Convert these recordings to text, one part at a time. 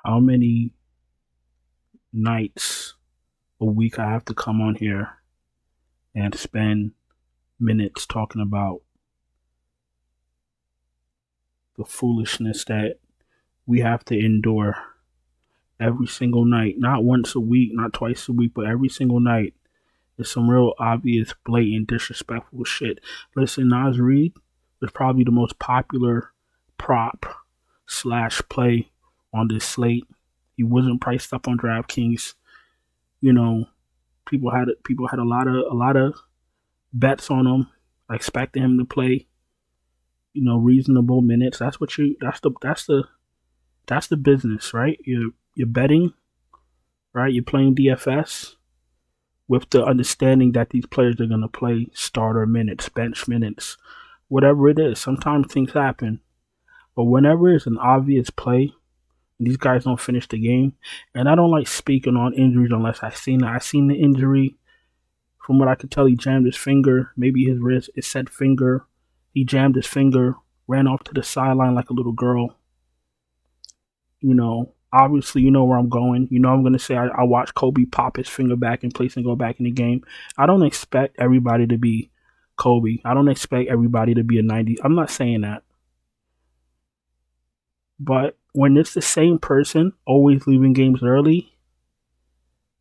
how many nights a week I have to come on here and spend minutes talking about the foolishness that we have to endure every single night. Not once a week, not twice a week, but every single night. It's some real obvious, blatant, disrespectful shit. Listen, Nas Reed was probably the most popular prop slash play on this slate. He wasn't priced up on DraftKings. You know, people had a lot of bets on him. I expected him to play, reasonable minutes. That's the business, right? You're betting, right? You're playing DFS with the understanding that these players are gonna play starter minutes, bench minutes, whatever it is. Sometimes things happen, but whenever it's an obvious play, these guys don't finish the game. And I don't like speaking on injuries unless I seen it. I seen the injury. From what I could tell, he jammed his finger, maybe his wrist. It said finger. He jammed his finger, ran off to the sideline like a little girl. Obviously, you know where I'm going. I'm going to say I watched Kobe pop his finger back in place and go back in the game. I don't expect everybody to be Kobe. I don't expect everybody to be a 90. I'm not saying that. But when it's the same person always leaving games early,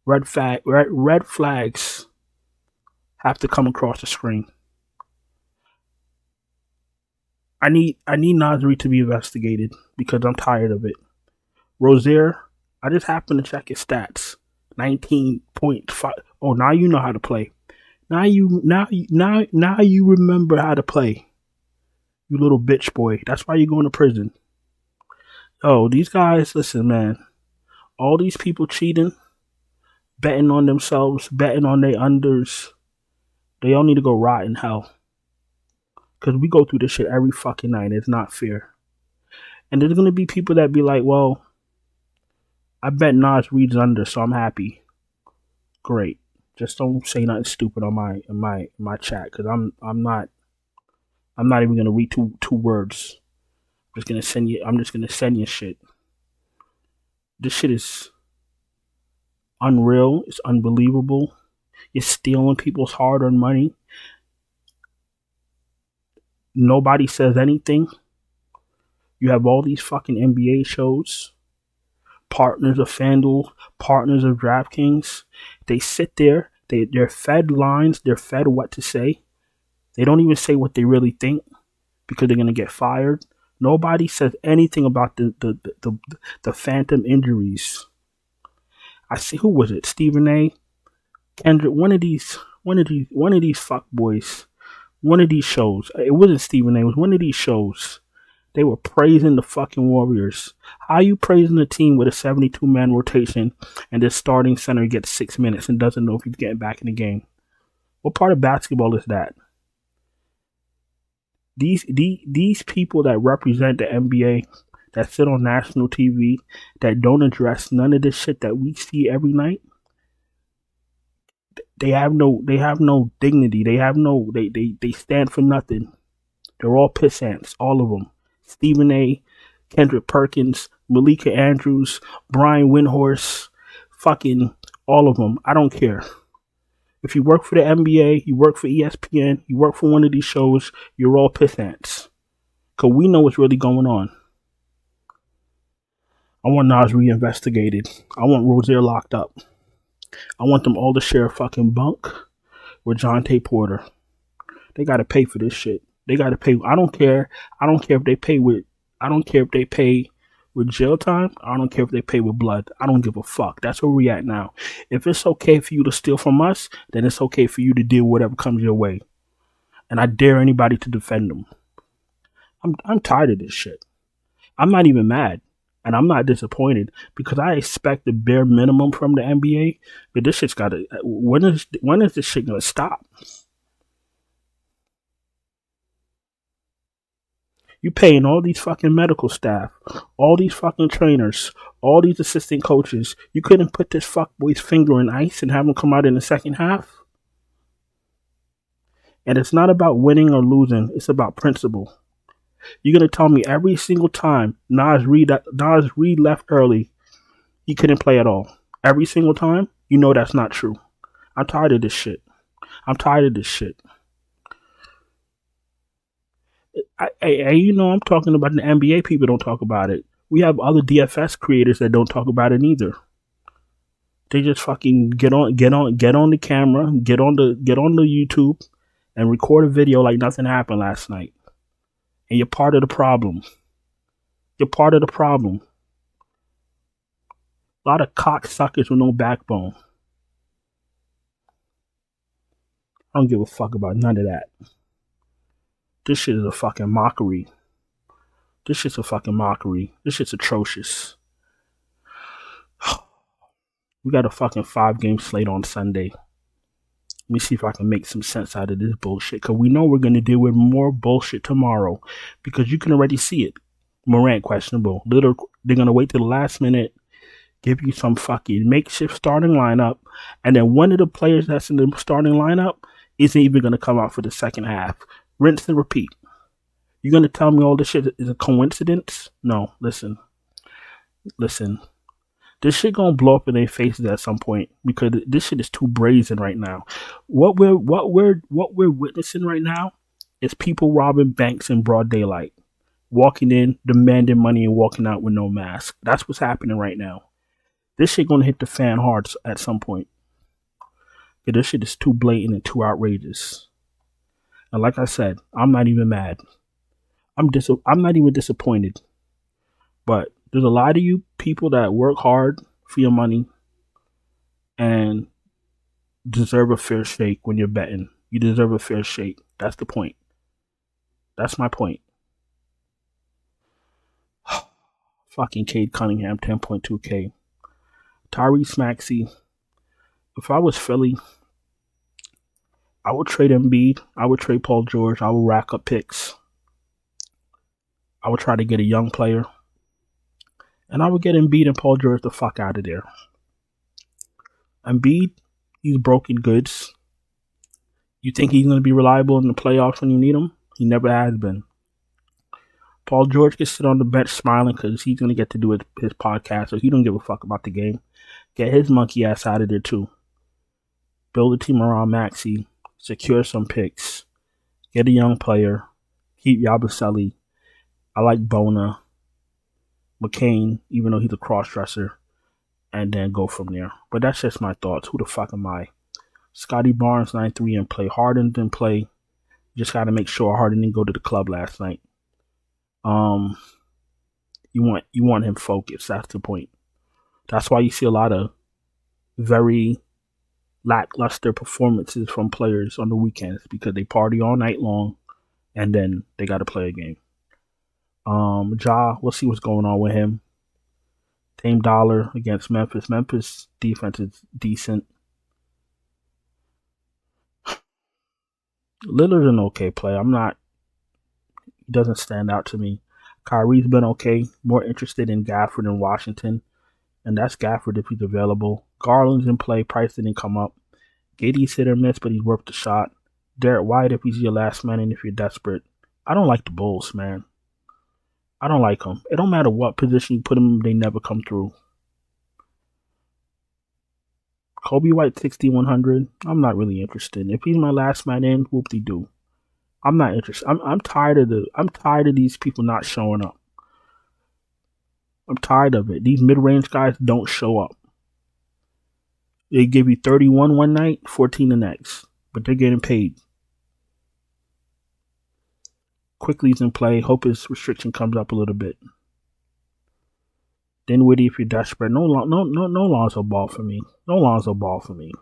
red flags have to come across the screen. I need Nasri to be investigated because I'm tired of it. Rozier, I just happened to check his stats. 19.5. Oh, now you know how to play. Now you remember how to play. You little bitch boy. That's why you're going to prison. Oh, these guys, listen, man. All these people cheating, betting on themselves, betting on their unders, they all need to go rot in hell. Because we go through this shit every fucking night. It's not fair. And there's going to be people that be like, well, I bet Nas Reed's under, so I'm happy. Great. Just don't say nothing stupid on my chat, because I'm not even gonna read two words. I'm just gonna send you shit. This shit is unreal. It's unbelievable. You're stealing people's hard-earned money. Nobody says anything. You have all these fucking NBA shows, partners of FANDUEL, partners of DraftKings. They sit there. They're fed lines. They're fed what to say. They don't even say what they really think because they're gonna get fired. Nobody says anything about the phantom injuries. I see, who was it? Stephen A. Kendrick. One of these fuck boys. One of these shows. It wasn't Stephen A. It was one of these shows. They were praising the fucking Warriors. How you praising a team with a 72-man rotation and their starting center gets 6 minutes and doesn't know if he's getting back in the game? What part of basketball is that? These people that represent the NBA, that sit on national TV, that don't address none of this shit that we see every night, they have no dignity. They stand for nothing. They're all pissants, all of them. Stephen A., Kendrick Perkins, Malika Andrews, Brian Windhorst, fucking all of them. I don't care. If you work for the NBA, you work for ESPN, you work for one of these shows, you're all pissants. Because we know what's really going on. I want Nas reinvestigated. I want Rozier locked up. I want them all to share a fucking bunk with Jonte Porter. They got to pay for this shit. They got to pay. I don't care if they pay with jail time. I don't care if they pay with blood. I don't give a fuck. That's where we at now. If it's okay for you to steal from us, then it's okay for you to deal with whatever comes your way. And I dare anybody to defend them. I'm tired of this shit. I'm not even mad. And I'm not disappointed because I expect the bare minimum from the NBA. But this shit's got to. When is this shit gonna stop? You paying all these fucking medical staff, all these fucking trainers, all these assistant coaches. You couldn't put this fuckboy's finger in ice and have him come out in the second half? And it's not about winning or losing. It's about principle. You're going to tell me every single time Nas Reed left early, he couldn't play at all. Every single time, you know that's not true. I'm tired of this shit. I'm tired of this shit. You know, I'm talking about the NBA people don't talk about it. We have other DFS creators that don't talk about it either. They just fucking get on the camera, get on the YouTube, and record a video like nothing happened last night. And you're part of the problem. You're part of the problem. A lot of cocksuckers with no backbone. I don't give a fuck about none of that. This shit is a fucking mockery. This shit's a fucking mockery. This shit's atrocious. We got a fucking 5-game slate on Sunday. Let me see if I can make some sense out of this bullshit. Because we know we're going to deal with more bullshit tomorrow. Because you can already see it. Morant questionable. They're going to wait till the last minute. Give you some fucking makeshift starting lineup. And then one of the players that's in the starting lineup isn't even going to come out for the second half. Rinse and repeat. You're going to tell me all this shit is a coincidence? No, listen. This shit going to blow up in their faces at some point because this shit is too brazen right now. What we're witnessing right now is people robbing banks in broad daylight, walking in, demanding money, and walking out with no mask. That's what's happening right now. This shit going to hit the fan hard at some point. Yeah, this shit is too blatant and too outrageous. And like I said, I'm not even mad. I'm not even disappointed. But there's a lot of you people that work hard for your money and deserve a fair shake when you're betting. You deserve a fair shake. That's the point. That's my point. Fucking Cade Cunningham, 10.2K. Tyrese Maxey. If I was Philly, I would trade Embiid. I would trade Paul George. I would rack up picks. I would try to get a young player. And I would get Embiid and Paul George the fuck out of there. Embiid, he's broken goods. You think he's going to be reliable in the playoffs when you need him? He never has been. Paul George can sit on the bench smiling because he's going to get to do his podcast, so he don't give a fuck about the game. Get his monkey ass out of there too. Build a team around Maxey. Secure some picks. Get a young player. Keep Yabusele. I like Bona. McCain, even though he's a cross-dresser. And then go from there. But that's just my thoughts. Who the fuck am I? Scotty Barnes, 9-3 and play. Harden didn't play. Just got to make sure Harden didn't go to the club last night. You want him focused. That's the point. That's why you see a lot of very lackluster performances from players on the weekends because they party all night long and then they got to play a game. We'll see what's going on with him. Dame Dollar against Memphis. Memphis defense is decent. Lillard's an okay play. He doesn't stand out to me. Kyrie's been okay. More interested in Gafford and Washington. And that's Gafford if he's available. Garland's in play. Price didn't come up. Giddey's hit or miss, but he's worth the shot. Derek White if he's your last man and if you're desperate. I don't like the Bulls, man. I don't like them. It don't matter what position you put them in, they never come through. Kobe White 6,100. I'm not really interested. If he's my last man in, whoop-de-doo. I'm not interested. I'm tired of these people not showing up. I'm tired of it. These mid-range guys don't show up. They give you 31 one night, 14 the next, but they're getting paid. Quickly's in play. Hope his restriction comes up a little bit. Dinwiddie if you're desperate. No Lonzo Ball for me. No Lonzo Ball for me.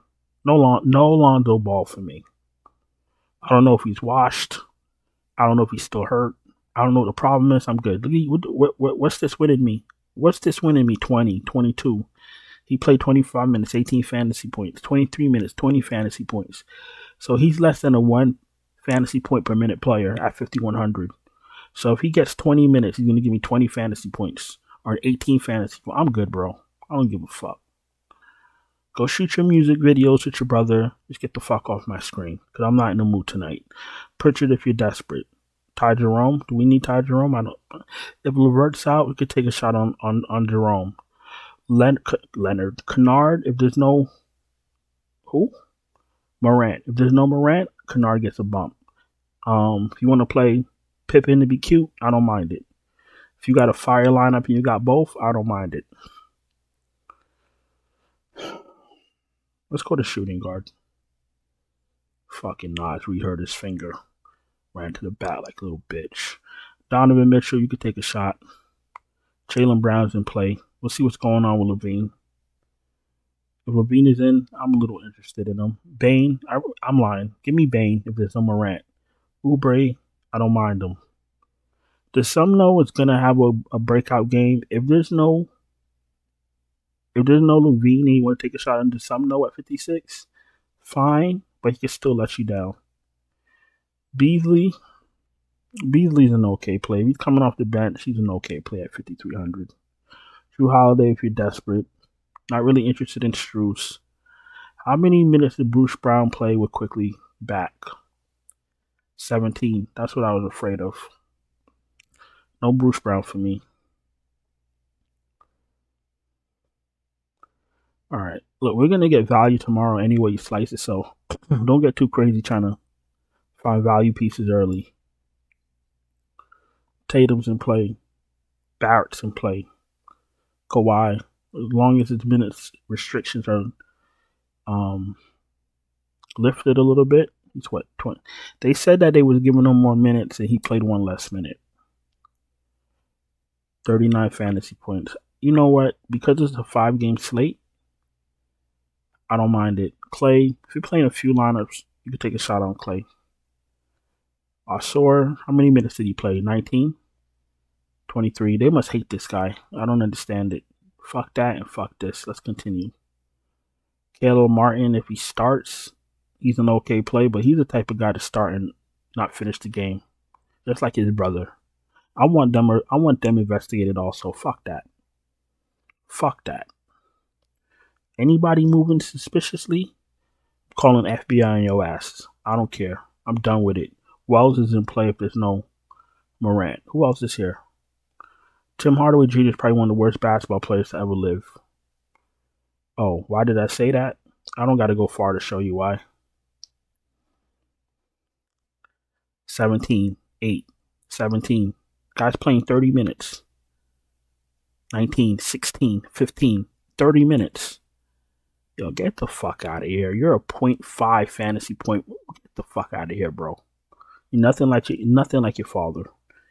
No Lonzo Ball for me. I don't know if he's washed. I don't know if he's still hurt. I don't know what the problem is. I'm good. What's this winning me? What's this winning me? 20, 22. He played 25 minutes, 18 fantasy points. 23 minutes, 20 fantasy points. So he's less than a 1 fantasy point per minute player at 5,100. So if he gets 20 minutes, he's going to give me 20 fantasy points or 18 fantasy points. I'm good, bro. I don't give a fuck. Go shoot your music videos with your brother. Just get the fuck off my screen because I'm not in the mood tonight. Pritchard if you're desperate. Ty Jerome. Do we need Ty Jerome? I don't. If LeVert's out, we could take a shot on Jerome. Leonard Kennard. If there's no who Morant. If there's no Morant, Kennard gets a bump. If you want to play Pippen to be cute, I don't mind it. If you got a fire lineup and you got both, I don't mind it. Let's go to shooting guard. Fucking Nas re-hurt his finger. Ran to the bat like a little bitch. Donovan Mitchell, you could take a shot. Jaylen Brown's in play. We'll see what's going on with Levine. If Levine is in, I'm a little interested in him. Bane, I'm lying. Give me Bane if there's no Morant. Oubre, I don't mind him. Does some know it's gonna have a breakout game? If there's no Levine and you want to take a shot into some know at 56, fine, but he can still let you down. Beasley's an okay play. He's coming off the bench. He's an okay play at 5,300. Drew Holiday, if you're desperate. Not really interested in Strus. How many minutes did Bruce Brown play with Quickly back? 17. That's what I was afraid of. No Bruce Brown for me. All right. Look, we're going to get value tomorrow any way you slice it, so don't get too crazy trying to find value pieces early. Tatum's in play. Barrett's in play. Kawhi. As long as his minutes restrictions are lifted a little bit. He's what, 20? They said that they was giving him more minutes and he played one less minute. 39 fantasy points. You know what? Because it's a 5-game slate, I don't mind it. Clay, if you're playing a few lineups, you can take a shot on Clay. Osor, how many minutes did he play? 19? 23. They must hate this guy. I don't understand it. Fuck that and fuck this. Let's continue. Caleb Martin, if he starts, he's an okay play, but he's the type of guy to start and not finish the game. Just like his brother. I want them investigated also. Fuck that. Fuck that. Anybody moving suspiciously, calling FBI on your asses. I don't care. I'm done with it. Wells is in play if there's no Morant. Who else is here? Tim Hardaway Jr. is probably one of the worst basketball players to ever live. Oh, why did I say that? I don't got to go far to show you why. 17, 8, 17. Guys playing 30 minutes. 19, 16, 15, 30 minutes. Yo, get the fuck out of here. You're a 0.5 fantasy point. Get the fuck out of here, bro. You're nothing like your father.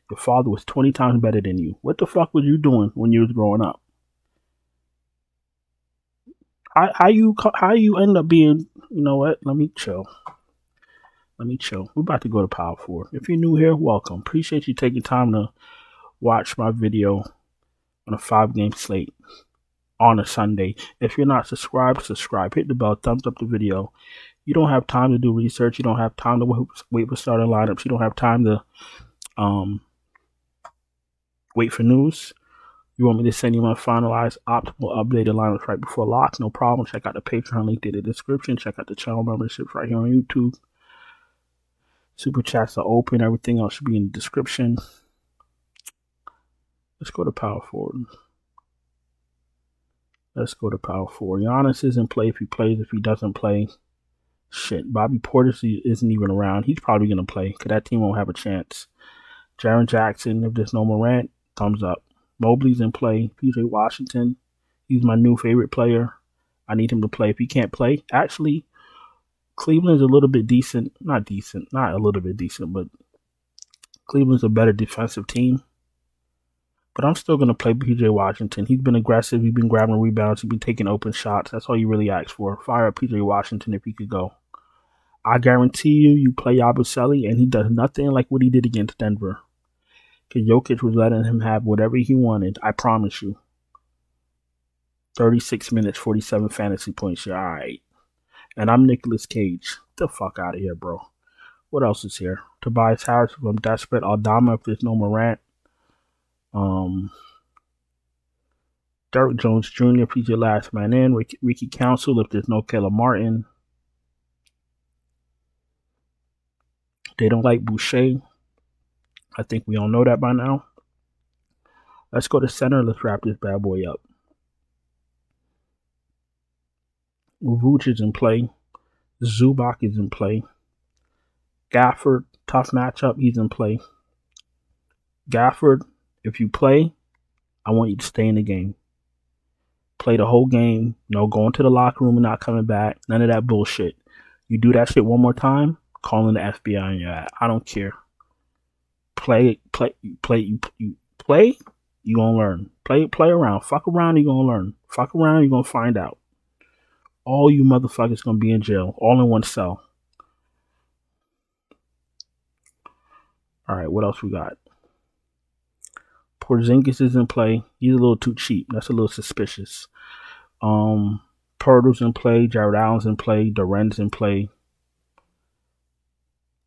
Your father was 20 times better than you. What the fuck was you doing when you was growing up? How you end up being, you know what? Let me chill. We're about to go to Power 4. If you're new here, welcome. Appreciate you taking time to watch my video on a 5-game slate on a Sunday. If you're not subscribed, subscribe. Hit the bell. Thumbs up the video. You don't have time to do research. You don't have time to wait for starting lineups. You don't have time to wait for news. You want me to send you my finalized optimal updated lineups right before locks? No problem. Check out the Patreon link in the description. Check out the channel memberships right here on YouTube. Super chats are open. Everything else should be in the description. Let's go to Power Forward. Giannis is in play if he plays. If he doesn't play, shit. Bobby Portis isn't even around. He's probably going to play because that team won't have a chance. Jaren Jackson, if there's no Morant, thumbs up. Mobley's in play. PJ Washington, he's my new favorite player. I need him to play. If he can't play, actually, Cleveland's a little bit decent. Not a little bit decent, but Cleveland's a better defensive team. But I'm still going to play PJ Washington. He's been aggressive. He's been grabbing rebounds. He's been taking open shots. That's all you really ask for. Fire up PJ Washington if he could go. I guarantee you play Yabusele, and he does nothing like what he did against Denver. Because Jokic was letting him have whatever he wanted. I promise you. 36 minutes, 47 fantasy points. Yeah, all right. And I'm Nicolas Cage. Get the fuck out of here, bro. What else is here? Tobias Harris, if I'm desperate. Aldama, if there's no Morant. Derrick Jones Jr., if he's your last man in. Ricky Council, if there's no Caleb Martin. They don't like Boucher. I think we all know that by now. Let's go to center. Let's wrap this bad boy up. Vooch is in play. Zubac is in play. Gafford, tough matchup, he's in play. Gafford, if you play, I want you to stay in the game. Play the whole game. No going to the locker room and not coming back. None of that bullshit. You do that shit one more time, calling the FBI on your ass. I don't care. Play, you gonna learn. Play around. Fuck around, you gonna learn. Fuck around, you gonna find out. All you motherfuckers gonna be in jail, all in one cell. All right, what else we got? Porzingis is in play. He's a little too cheap. That's a little suspicious. Pirtle's in play. Jared Allen's in play. Durant's in play.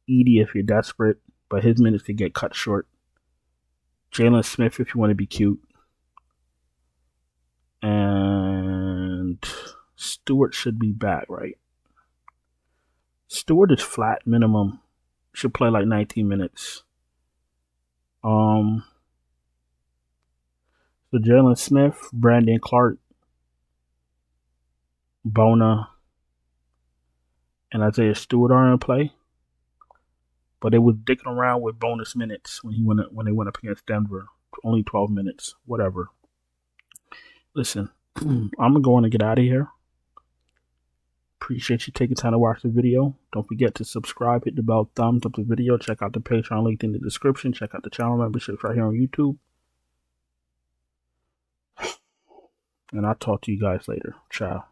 Edie if you're desperate, but his minutes could get cut short. Jalen Smith if you want to be cute. And Stewart should be back, right? Stewart is flat minimum. Should play like 19 minutes. So Jalen Smith, Brandon Clark, Bona, and Isaiah Stewart are in play. But they was dicking around with bonus minutes when they went up against Denver. Only 12 minutes. Whatever. Listen, I'm gonna go on and get out of here. Appreciate you taking time to watch the video. Don't forget to subscribe, hit the bell, thumbs up the video, check out the Patreon link in the description, check out the channel memberships right here on YouTube. And I'll talk to you guys later. Ciao.